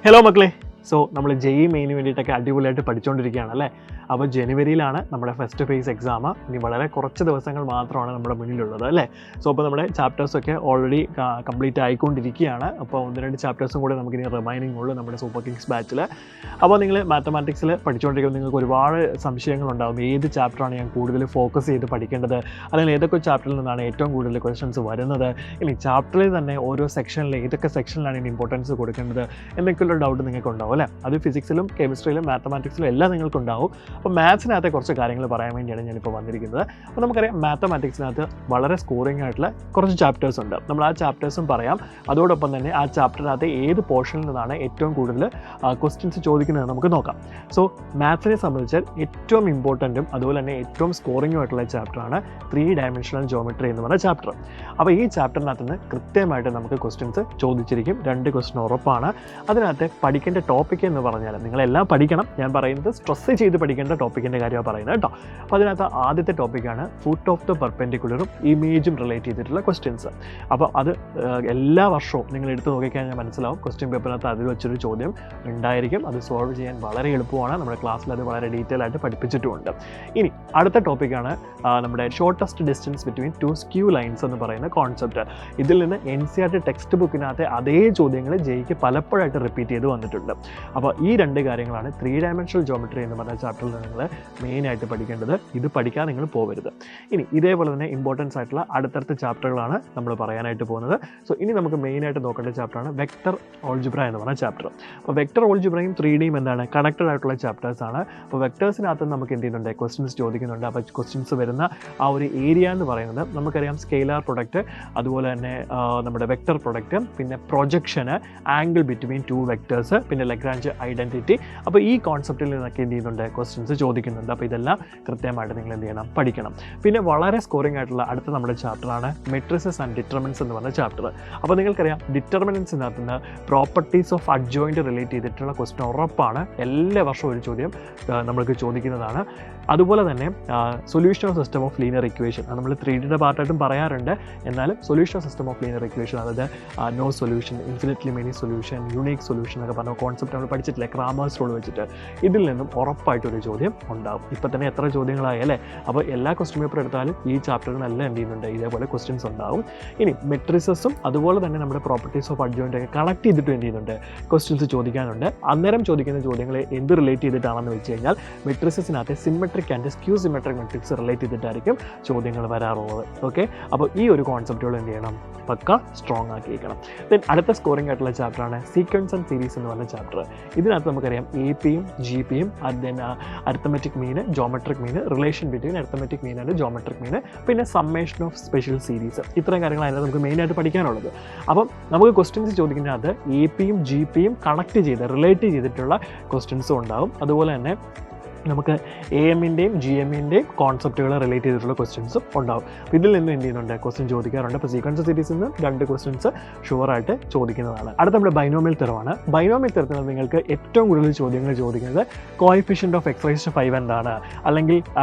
Hello മക്കളെ. So നമ്മൾ JEE main വേണ്ടിയിട്ടൊക്കെ അടിപൊളിയായിട്ട് പഠിച്ചുകൊണ്ടിരിക്കുകയാണ് അല്ലേ. അപ്പോൾ ജനുവരിയിലാണ് നമ്മുടെ ഫസ്റ്റ് ഫേസ് എക്സാം. ഇനി വളരെ കുറച്ച് ദിവസങ്ങൾ മാത്രമാണ് നമ്മുടെ മുന്നിലുള്ളത് അല്ലേ. സോ അപ്പോൾ നമ്മുടെ ചാപ്റ്റേഴ്സൊക്കെ ഓൾറെഡി കംപ്ലീറ്റ് ആയിക്കൊണ്ടിരിക്കുകയാണ്. അപ്പോൾ 1-2 ചാപ്റ്റേഴ്സും കൂടെ നമുക്കിനി റിമൈനിങ് ഉള്ളൂ നമ്മുടെ സൂപ്പർ കിങ്സ് ബാച്ചിൽ. അപ്പോൾ നിങ്ങൾ മാത്തമാറ്റിക്സിൽ പഠിച്ചുകൊണ്ടിരിക്കുമ്പോൾ നിങ്ങൾക്ക് ഒരുപാട് സംശയങ്ങളുണ്ടാകും. ഏത് ചാപ്റ്ററാണ് ഞാൻ കൂടുതൽ ഫോക്കസ് ചെയ്ത് പഠിക്കേണ്ടത്, അല്ലെങ്കിൽ ഏതൊക്കെ ചാപ്റ്ററിൽ നിന്നാണ് ഏറ്റവും കൂടുതൽ ക്വസ്റ്റ്യൻസ് വരുന്നത്, ഇനി ചാപ്റ്ററിൽ തന്നെ ഓരോ സെക്ഷനിൽ ഏതൊക്കെ സെക്ഷനിലാണ് ഇനി ഇമ്പോർട്ടൻസ് കൊടുക്കേണ്ടത് എന്നൊക്കെയുള്ള ഡൗട്ട് നിങ്ങൾക്ക് ഉണ്ടാവും അല്ലേ. അത് ഫിസിക്സിലും കെമിസ്ട്രിയിലും മാത്തമാറ്റിക്സിലും എല്ലാം നിങ്ങൾക്കുണ്ടാവും. അപ്പോൾ മാത്സിനകത്തെ കുറച്ച് കാര്യങ്ങൾ പറയാൻ വേണ്ടിയാണ് ഞാനിപ്പോൾ വന്നിരിക്കുന്നത്. അപ്പോൾ നമുക്കറിയാം മാത്തമാറ്റിക്സിനകത്ത് വളരെ സ്കോറിംഗ് ആയിട്ടുള്ള കുറച്ച് ചാപ്റ്റേഴ്സ് ഉണ്ട്. നമ്മൾ ആ ചാപ്റ്റേഴ്സും പറയാം. അതോടൊപ്പം തന്നെ ആ ചാപ്റ്ററിനകത്ത് ഏത് പോർഷനിൽ നിന്നാണ് ഏറ്റവും കൂടുതൽ ക്വസ്റ്റ്യൻസ് ചോദിക്കുന്നത് നമുക്ക് നോക്കാം. സോ മാത്സിനെ സംബന്ധിച്ച് ഏറ്റവും ഇമ്പോർട്ടൻറ്റും അതുപോലെ തന്നെ ഏറ്റവും സ്കോറിംഗും ആയിട്ടുള്ള ചാപ്റ്ററാണ് 3 ഡയമെൻഷണൽ ജോമെട്രി എന്ന് പറഞ്ഞ ചാപ്റ്റർ. അപ്പോൾ ഈ ചാപ്റ്ററിനകത്ത് നിന്ന് കൃത്യമായിട്ട് നമുക്ക് ക്വസ്റ്റ്യൻസ് ചോദിച്ചിരിക്കും. 2 ക്വസ്റ്റ്യൻ ഉറപ്പാണ്. അതിനകത്ത് പഠിക്കേണ്ട ടോപ്പിക് എന്ന് പറഞ്ഞാൽ നിങ്ങളെല്ലാം പഠിക്കണം. ഞാൻ പറയുന്നത് സ്ട്രെസ് ചെയ്ത് പഠിക്കേണ്ട ടോപ്പിക്കിൻ്റെ കാര്യമാണ് പറയുന്നത് കേട്ടോ. അപ്പോൾ അതിനകത്ത് ആദ്യത്തെ ടോപ്പിക്കാണ് ഫുട്ട് ഓഫ് ദ പെർപെൻഡിക്കുലറും ഇമേജും റിലേറ്റ് ചെയ്തിട്ടുള്ള ക്വസ്റ്റ്യൻസ്. അപ്പോൾ അത് എല്ലാ വർഷവും നിങ്ങൾ എടുത്ത് നോക്കിക്കഴിഞ്ഞാൽ മനസ്സിലാവും. ക്വസ്റ്റ്യൻ പേപ്പറിനകത്ത് അതിൽ വെച്ചൊരു ചോദ്യം ഉണ്ടായിരിക്കും. അത് സോൾവ് ചെയ്യാൻ വളരെ എളുപ്പമാണ്. നമ്മുടെ ക്ലാസ്സിൽ അത് വളരെ ഡീറ്റെയിൽ ആയിട്ട് പഠിപ്പിച്ചിട്ടുമുണ്ട്. ഇനി അടുത്ത ടോപ്പിക്കാണ് നമ്മുടെ shortest distance between 2 skew lines എന്ന് പറയുന്ന കോൺസെപ്റ്റ്. ഇതിൽ നിന്ന് NCERT ടെക്സ്റ്റ് ബുക്കിനകത്തെ അതേ ചോദ്യങ്ങൾ ജെയ്ക്ക് പലപ്പോഴായിട്ട് റിപ്പീറ്റ് ചെയ്ത് വന്നിട്ടുണ്ട്. അപ്പോൾ ഈ 2 കാര്യങ്ങളാണ് 3 ഡയമെൻഷണൽ ജോമെട്രി എന്ന് പറഞ്ഞ ചാപ്റ്ററിൽ നിങ്ങൾ മെയിനായിട്ട് പഠിക്കേണ്ടത്. ഇത് പഠിക്കാൻ നിങ്ങൾ പോകരുത്. ഇനി ഇതേപോലെ തന്നെ ഇമ്പോർട്ടൻസ് ആയിട്ടുള്ള അടുത്തടുത്ത ചാപ്റ്ററുകളാണ് നമ്മൾ പറയാനായിട്ട് പോകുന്നത്. സോ ഇനി നമുക്ക് മെയിനായിട്ട് നോക്കേണ്ട ചാപ്റ്ററാണ് വെക്ടർ ഓൾജിബ്ര എന്ന് പറഞ്ഞ ചാപ്റ്റർ. അപ്പോൾ വെക്ടർ ഓൾജിബ്രയും 3Dയും എന്താണ് കണക്റ്റഡ് ആയിട്ടുള്ള ചാപ്റ്റേഴ്സാണ്. അപ്പോൾ വെക്ടേഴ്സിനകത്ത് നമുക്ക് എന്ത് ചെയ്യുന്നുണ്ട്, ക്വസ്റ്റ്യൻസ് ചോദിക്കുന്നുണ്ട്. അപ്പോൾ ക്വസ്റ്റ്യൻസ് വരുന്ന ആ ഒരു ഏരിയ എന്ന് പറയുന്നത് നമുക്കറിയാം സ്കെയിലാർ പ്രൊഡക്റ്റ്, അതുപോലെ തന്നെ നമ്മുടെ വെക്ടർ പ്രൊഡക്റ്റ്, പിന്നെ പ്രൊജക്ഷന്, ആംഗിൾ ബിറ്റ്വീൻ 2 വെക്ടേഴ്സ്, പിന്നെ ലഗ്രാഞ്ച് ഐഡൻറ്റിറ്റി. അപ്പോൾ ഈ കോൺസെപ്റ്റിൽ നിന്നൊക്കെ എന്ത് ചെയ്യുന്നുണ്ട്, ക്വസ്റ്റ്യൻസ് ചോദിക്കുന്നുണ്ട്. അപ്പോൾ ഇതെല്ലാം കൃത്യമായിട്ട് നിങ്ങൾ എന്ത് ചെയ്യണം, പഠിക്കണം. പിന്നെ വളരെ സ്കോറിംഗ് ആയിട്ടുള്ള അടുത്ത നമ്മുടെ ചാപ്റ്ററാണ് മെട്രിസസ് ആൻഡ് ഡിറ്റർമിനൻസ് എന്ന് പറഞ്ഞ ചാപ്റ്റർ. അപ്പോൾ നിങ്ങൾക്കറിയാം ഡിറ്റർമിനൻസിനകത്ത് നിന്ന് പ്രോപ്പർട്ടീസ് ഓഫ് അഡ്ജോയിൻറ്റ് റിലേറ്റ് ചെയ്തിട്ടുള്ള ക്വസ്റ്റ്യൻ ഉറപ്പാണ്. എല്ലാ വർഷവും ഒരു ചോദ്യം നമ്മൾക്ക് ചോദിക്കുന്നതാണ്. അതുപോലെ തന്നെ solution of system of linear equation, നമ്മൾ 3Dയുടെ പാർട്ടായിട്ടും പറയാറുണ്ട്. എന്നാലും solution of system of linear equation, അതായത് no solution, infinitely many solution, unique solution എന്നൊക്കെ പറഞ്ഞ കോൺസെപ്റ്റ് നമ്മൾ പഠിച്ചിട്ടില്ല ക്രാമേഴ്സ് റൂൾ വെച്ചിട്ട്. ഇതിൽ നിന്നും ഉറപ്പായിട്ടൊരു ചോദ്യം ഉണ്ടാവും. ഇപ്പം തന്നെ എത്ര ചോദ്യങ്ങളായി അല്ലേ. അപ്പോൾ എല്ലാ ക്വസ്റ്റ്യൻ പേപ്പർ എടുത്താലും ഈ ചാപ്റ്ററിനെല്ലാം എന്ത് ചെയ്യുന്നുണ്ട്, ഇതേപോലെ ക്വസ്റ്റ്യൻസ് ഉണ്ടാവും. ഇനി മെട്രിസസും അതുപോലെ തന്നെ നമ്മുടെ പ്രോപ്പർട്ടീസ് ഓഫ് അഡ്ജോയിൻ്റ് ഒക്കെ കണക്ട് ചെയ്തിട്ട് എന്ത് ചെയ്യുന്നുണ്ട്, ക്വസ്റ്റ്യൻസ് ചോദിക്കാനുണ്ട്. അന്നേരം ചോദിക്കുന്ന ചോദ്യങ്ങൾ എന്ത് റിലേറ്റ് ചെയ്തിട്ടാണെന്ന് വെച്ച് കഴിഞ്ഞാൽ മെട്രിസസിനകത്ത് symmetric and skew symmetric matrix relate ചെയ്തിട്ടായിരിക്കും ചോദ്യങ്ങൾ വരാറുള്ളത്. ഓക്കെ, അപ്പോൾ ഈ ഒരു കോൺസെപ്റ്റുകൾ എന്ത് ചെയ്യണം, പക്ക സ്ട്രോങ് ആക്കിയിരിക്കണം. ദെൻ അടുത്ത സ്കോറിംഗ് ആയിട്ടുള്ള ചാപ്റ്ററാണ് സീക്വൻസ് ആൻഡ് സീരീസ് എന്ന് പറഞ്ഞ ചാപ്റ്റർ. ഇതിനകത്ത് നമുക്കറിയാം APയും GPയും, ദെൻ അരിത്തമെറ്റിക് മീന്, ജോമെട്രിക് മീന്, relation between arithmetic mean and geometric മീന്, പിന്നെ സമ്മേഷൻ ഓഫ് സ്പെഷ്യൽ സീരീസ്. ഇത്രയും കാര്യങ്ങളായിരുന്നു നമുക്ക് മെയിനായിട്ട് പഠിക്കാനുള്ളത്. അപ്പം നമുക്ക് ക്വസ്റ്റ്യൻസ് ചോദിക്കുന്നതിനകത്ത് APയും GPയും കണക്ട് ചെയ്ത് റിലേറ്റ് ചെയ്തിട്ടുള്ള ക്വസ്റ്റ്യൻസും ഉണ്ടാവും. അതുപോലെ തന്നെ നമുക്ക് AM-ൻ്റെയും GM-ൻ്റെയും കോൺസെപ്റ്റുകൾ റിലേറ്റ് ചെയ്തിട്ടുള്ള ക്വസ്റ്റ്യൻസും ഉണ്ടാവും. ഇതിൽ നിന്ന് എന്ത് ചെയ്യുന്നുണ്ട്, ക്വസ്റ്റ്യൻ ചോദിക്കാറുണ്ട്. അപ്പോൾ സീക്വൻസ് സീരീസിൽ നിന്ന് 2 ക്വസ്റ്റ്യൻസ് ഷുവറായിട്ട് ചോദിക്കുന്നതാണ്. അടുത്ത നമ്മുടെ ബൈനോമിയൽ തെരമാണ്. ബൈനോമിയൽ തെരത്തിൽ നിങ്ങൾക്ക് ഏറ്റവും കൂടുതൽ ചോദ്യങ്ങൾ ചോദിക്കുന്നത് കോഎഫിഷ്യൻ്റ് ഓഫ് x⁵5 എന്താണ്, അല്ലെങ്കിൽ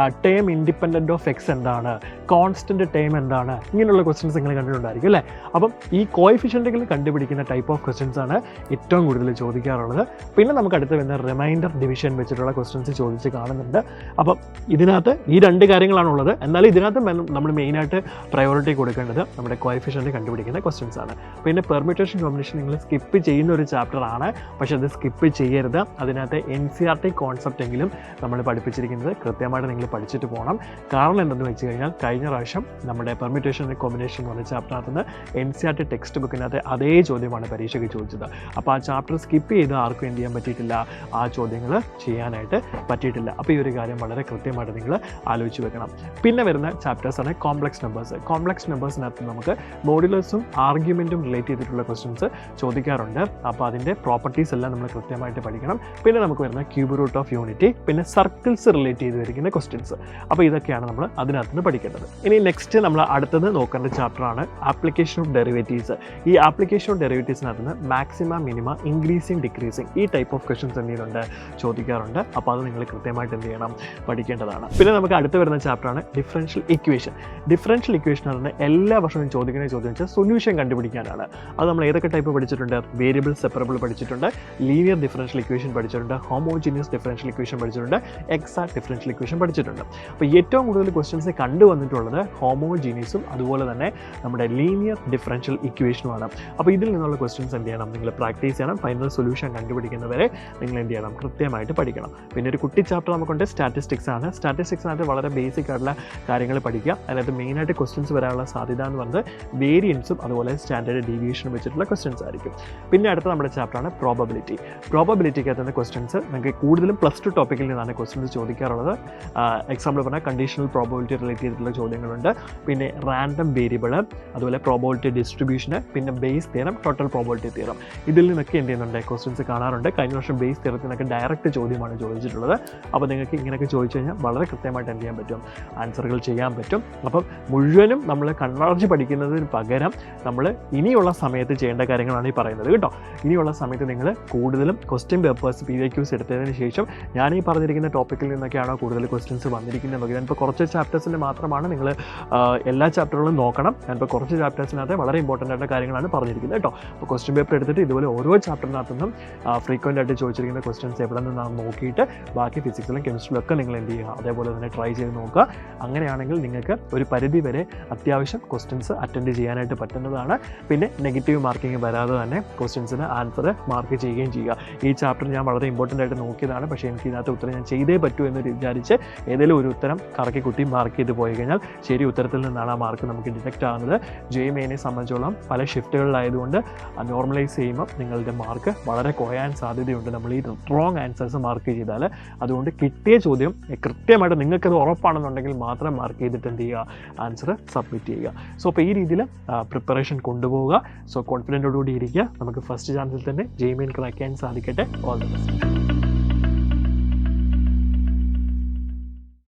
ടേം ഇൻഡിപെൻഡൻറ്റ് ഓഫ് x എന്താണ്, കോൺസ്റ്റൻറ്റ് ടേം എന്താണ്, ഇങ്ങനെയുള്ള ക്വസ്റ്റ്യൻസ് നിങ്ങൾ കണ്ടിട്ടുണ്ടായിരിക്കും അല്ലേ. അപ്പം ഈ കോഎഫിഷ്യൻ്റുകൾ കണ്ടുപിടിക്കുന്ന ടൈപ്പ് ഓഫ് ക്വസ്റ്റ്യൻസ് ആണ് ഏറ്റവും കൂടുതൽ ചോദിക്കാറുള്ളത്. പിന്നെ നമുക്ക് അടുത്ത് വരുന്ന റിമൈൻഡർ ഡിവിഷൻ വെച്ചിട്ടുള്ള ക്വസ്റ്റ്യൻസ് ചോദിച്ച് കാണുന്നുണ്ട്. അപ്പം ഇതിനകത്ത് ഈ 2 കാര്യങ്ങളാണുള്ളത്. എന്നാലും ഇതിനകത്ത് നമ്മൾ മെയിനായിട്ട് പ്രയോറിറ്റി കൊടുക്കേണ്ടത് നമ്മുടെ കോഎഫിഷ്യൻ്റ് കണ്ടുപിടിക്കുന്ന ക്വസ്റ്റ്യൻസ് ആണ്. പിന്നെ പെർമ്യൂട്ടേഷൻ കോമ്പിനേഷൻ നിങ്ങൾ സ്കിപ്പ് ചെയ്യുന്ന ഒരു ചാപ്റ്റർ ആണ്, പക്ഷേ അത് സ്കിപ്പ് ചെയ്യരുത്. അതിനകത്ത് NCERT കോൺസെപ്റ്റ് എങ്കിലും നമ്മൾ പഠിപ്പിച്ചിരിക്കുന്നത് കൃത്യമായിട്ട് നിങ്ങൾ പഠിച്ചിട്ട് പോകണം. കാരണം എന്തെന്ന് വെച്ച് കഴിഞ്ഞാൽ കഴിഞ്ഞ പ്രാവശ്യം നമ്മുടെ പെർമ്യൂട്ടേഷൻ കോമ്പിനേഷൻ എന്ന് പറഞ്ഞ ചാപ്റ്ററിനകത്ത് നിന്ന് NCERT ടെക്സ്റ്റ് ബുക്കിനകത്ത് അതേ ചോദ്യമാണ് പരീക്ഷയ്ക്ക് ചോദിച്ചത്. അപ്പോൾ ആ ചാപ്റ്റർ സ്കിപ്പ് ചെയ്ത് ആർക്കും എന്ത് ചെയ്യാൻ പറ്റിയിട്ടില്ല, ആ ചോദ്യങ്ങൾ ചെയ്യാനായിട്ട് പറ്റിയിട്ടില്ല. അപ്പോൾ ഈ ഒരു കാര്യം വളരെ കൃത്യമായിട്ട് നിങ്ങൾ ആലോചിച്ച് വെക്കണം. പിന്നെ വരുന്ന ചാപ്റ്റേഴ്സാണ് കോംപ്ലക്സ് നമ്പേഴ്സ്. കോംപ്ലക്സ് നമ്പേഴ്സിനകത്ത് നമുക്ക് മോഡുലസും ആർഗ്യുമെൻറ്റും റിലേറ്റ് ചെയ്തിട്ടുള്ള ക്വസ്റ്റ്യൻസ് ചോദിക്കാറുണ്ട്. അപ്പോൾ അതിൻ്റെ പ്രോപ്പർട്ടീസ് എല്ലാം നമ്മൾ കൃത്യമായിട്ട് പഠിക്കണം. പിന്നെ നമുക്ക് വരുന്ന ക്യൂബ് റൂട്ട് ഓഫ് യൂണിറ്റി, പിന്നെ സർക്കിൾസ് റിലേറ്റ് ചെയ്ത് വരിക്കുന്ന ക്വസ്റ്റ്യൻസ്. അപ്പോൾ ഇതൊക്കെയാണ് നമ്മൾ അതിനകത്ത് നിന്ന് പഠിക്കേണ്ടത്. ഇനി നെക്സ്റ്റ് നമ്മൾ അടുത്തത് നോക്കേണ്ട ചാപ്റ്ററാണ് ആപ്ലിക്കേഷൻ ഓഫ് ഡെറിവേറ്റീവ്സ്. ഈ ആപ്ലിക്കേഷൻ ഓഫ് ഡെറിവേറ്റീവ്സിനകത്ത് നിന്ന് മാക്സിമ, മിനിമ, ഇൻക്രീസിങ്, ഡിക്രീസിങ് ഈ ടൈപ്പ് ഓഫ് ക്വസ്റ്റ്യൻസ് എന്തെങ്കിലും ചോദിക്കാറുണ്ട്. അപ്പോൾ അത് നിങ്ങൾ കൃത്യമായിട്ട് കൃത്യമായിട്ട് എന്ത് ചെയ്യണം, പഠിക്കേണ്ടതാണ്. പിന്നെ നമുക്ക് അടുത്ത് വരുന്ന ചാപ്റ്ററാണ് ഡിഫറൻഷ്യൽ ഇക്വേഷൻ. ഡിഫറൻഷ്യൽ ഇക്വേഷൻ എന്ന് പറഞ്ഞാൽ എല്ലാ വർഷവും ചോദിക്കുന്ന ചോദ്യം വെച്ചാൽ സൊല്യൂഷൻ കണ്ടുപിടിക്കാനാണ്. അത് നമ്മൾ ഏതൊക്കെ ടൈപ്പ് പഠിച്ചിട്ടുണ്ട്? വേരിയബിൾ സെപ്പറബിൾ പഠിച്ചിട്ടുണ്ട്, ലീനിയർ ഡിഫറൻഷ്യൽ ഇക്വേഷൻ പഠിച്ചിട്ടുണ്ട്, ഹോമോജീനിയസ് ഡിഫറൻഷ്യൽ ഇക്വേഷൻ പഠിച്ചിട്ടുണ്ട്, എക്സാക്ട് ഡിഫറൻഷ്യൽ ഇക്വേഷൻ പഠിച്ചിട്ടുണ്ട്. അപ്പോൾ ഏറ്റവും കൂടുതൽ ക്വസ്റ്റ്യൻസ് കണ്ടുവന്നിട്ടുള്ളത് ഹോമോജീനിയസും അതുപോലെ തന്നെ നമ്മുടെ ലീനിയർ ഡിഫറൻഷ്യൽ ഇക്വേഷനുമാണ്. അപ്പോൾ ഇതിൽ നിന്നുള്ള ക്വസ്റ്റ്യൻസ് എന്ത് ചെയ്യണം, നിങ്ങൾ പ്രാക്ടീസ് ചെയ്യണം. ഫൈനൽ സൊല്യൂഷൻ കണ്ടുപിടിക്കുന്നവരെ നിങ്ങൾ എന്ത് ചെയ്യണം, കൃത്യമായിട്ട് പഠിക്കണം. പിന്നെ ഒരു കുട്ടി ചാപ്റ്റർ നമുക്കുണ്ട്, സ്റ്റാറ്റിസ്റ്റിക്സ് ആണ്. സ്റ്റാറ്റിസ്റ്റിക്സിനകത്ത് വളരെ ബേസിക് ആയിട്ടുള്ള കാര്യങ്ങൾ പഠിക്കുക. അതിനകത്ത് മെയിനായിട്ട് ക്വസ്റ്റ്യൻസ് വരാനുള്ള സാധ്യത എന്ന് പറയുന്നത് വേരിയൻസും അതുപോലെ സ്റ്റാൻഡേർഡ് ഡീവിയേഷനും വെച്ചിട്ടുള്ള ക്വസ്റ്റ്യൻസ് ആയിരിക്കും. പിന്നെ അടുത്ത നമ്മുടെ ചാപ്റ്ററാണ് പ്രോബബിലിറ്റി. പ്രോബബിലിറ്റിക്കകത്തുന്ന ക്വസ്റ്റ്യൻസ് നിങ്ങൾക്ക് കൂടുതലും +2 ടോപ്പിക്കിൽ നിന്നാണ് ക്വസ്റ്റ്യൻസ് ചോദിക്കാറുള്ളത്. എക്സാമ്പിൾ പറഞ്ഞാൽ കണ്ടീഷണൽ പ്രോബബിലിറ്റി റിലേറ്റ് ചെയ്തിട്ടുള്ള ചോദ്യങ്ങളുണ്ട്, പിന്നെ റാൻഡം വേരിയബിൾ, അതുപോലെ പ്രോബബിലിറ്റി ഡിസ്ട്രിബ്യൂഷന്, പിന്നെ base theorem, total probability theorem. ഇതിൽ നിന്നൊക്കെ എന്ത് ചെയ്യുന്നുണ്ട്, ക്വസ്റ്റ്യൻസ് കാണാറുണ്ട്. കഴിഞ്ഞ വർഷം ബേസ് തിയറത്തിൽ നിന്നൊക്കെ ഡയറക്റ്റ് ചോദ്യമാണ് ചോദിച്ചിട്ടുള്ളത്. അപ്പോൾ നിങ്ങൾക്ക് ഇങ്ങനെയൊക്കെ ചോദിച്ചു കഴിഞ്ഞാൽ വളരെ കൃത്യമായിട്ട് എന്ത് ചെയ്യാൻ പറ്റും, ആൻസറുകൾ ചെയ്യാൻ പറ്റും. അപ്പം മുഴുവനും നമ്മൾ കണ്ണടച്ച് പഠിക്കുന്നതിന് പകരം നമ്മൾ ഇനിയുള്ള സമയത്ത് ചെയ്യേണ്ട കാര്യങ്ങളാണ് ഈ പറയുന്നത് കേട്ടോ. ഇനിയുള്ള സമയത്ത് നിങ്ങൾ കൂടുതലും ക്വസ്റ്റ്യൻ പേപ്പേഴ്സ് PYQs എടുത്തതിന് ശേഷം ഞാൻ ഈ പറഞ്ഞിരിക്കുന്ന ടോപ്പിക്കിൽ നിന്നൊക്കെയാണോ കൂടുതൽ ക്വസ്റ്റ്യൻസ് വന്നിരിക്കുന്നത് നോക്കി. ഞാനിപ്പോൾ കുറച്ച് ചാപ്റ്റേഴ്സിൻ്റെ മാത്രമാണ്, നിങ്ങൾ എല്ലാ ചാപ്റ്ററുകളും നോക്കണം. ഞാനിപ്പോൾ കുറച്ച് ചാപ്റ്റേഴ്സിനകത്ത് വളരെ ഇമ്പോർട്ടൻ്റ് ആയിട്ടുള്ള കാര്യങ്ങളാണ് പറഞ്ഞിരിക്കുന്നത് കേട്ടോ. അപ്പോൾ ക്വസ്റ്റ്യൻ പേപ്പർ എടുത്തിട്ട് ഇതുപോലെ ഓരോ ചാപ്റ്ററിനകത്തു നിന്നും ഫ്രീക്വൻ്റ് ആയിട്ട് ചോദിച്ചിരിക്കുന്ന ക്വസ്റ്റ്യൻസ് എവിടെ നിന്നാണ് നോക്കിയിട്ട് ബാക്കി ഫിസിക്സിലും കെമിസ്ട്രിയിലും ഒക്കെ നിങ്ങൾ എന്ത് ചെയ്യുക, അതേപോലെ തന്നെ ട്രൈ ചെയ്ത് നോക്കുക. അങ്ങനെയാണെങ്കിൽ നിങ്ങൾക്ക് ഒരു പരിധി വരെ അത്യാവശ്യം ക്വസ്റ്റ്യൻസ് അറ്റൻഡ് ചെയ്യാനായിട്ട് പറ്റുന്നതാണ്. പിന്നെ നെഗറ്റീവ് മാർക്കിംഗ് വരാതെ തന്നെ ക്വസ്റ്റ്യൻസിന് ആൻസർ മാർക്ക് ചെയ്യുകയും ചെയ്യുക. ഈ ചാപ്റ്റർ ഞാൻ വളരെ ഇമ്പോർട്ടൻ്റ് ആയിട്ട് നോക്കിയതാണ്, പക്ഷേ എനിക്ക് ഇതിനകത്ത് ഉത്തരം ഞാൻ ചെയ്തേ പറ്റൂ എന്ന് വിചാരിച്ച് ഏതെങ്കിലും ഒരു ഉത്തരം കറക്കി കുട്ടി മാർക്ക് ചെയ്ത് പോയി കഴിഞ്ഞാൽ ശരി ഉത്തരത്തിൽ നിന്നാണ് ആ മാർക്ക് നമുക്ക് ഡിറ്റക്റ്റ് ആകുന്നത്. JEE സംബന്ധിച്ചോളം പല ഷിഫ്റ്റുകളിലായതുകൊണ്ട് നോർമലൈസ് ചെയ്യുമ്പോൾ നിങ്ങളുടെ മാർക്ക് വളരെ കുറയാൻ സാധ്യതയുണ്ട് നമ്മൾ ഈ റോങ് ആൻസേഴ്സ് മാർക്ക് ചെയ്താൽ. അതുകൊണ്ട് കിട്ടിയ ചോദ്യം കൃത്യമായിട്ട് നിങ്ങൾക്കത് ഉറപ്പാണെന്നുണ്ടെങ്കിൽ മാത്രം മാർക്ക് ചെയ്തിട്ട് എന്ത് ചെയ്യുക, ആൻസർ സബ്മിറ്റ് ചെയ്യുക. സോ അപ്പോൾ ഈ രീതിയിൽ പ്രിപ്പറേഷൻ കൊണ്ടുപോവുക. സോ കോൺഫിഡൻറ്റോടുകൂടി ഇരിക്കുക. നമുക്ക് ഫസ്റ്റ് ചാൻസിൽ തന്നെ JEE ക്രാക്ക് ചെയ്യാൻ സാധിക്കട്ടെ. All the best.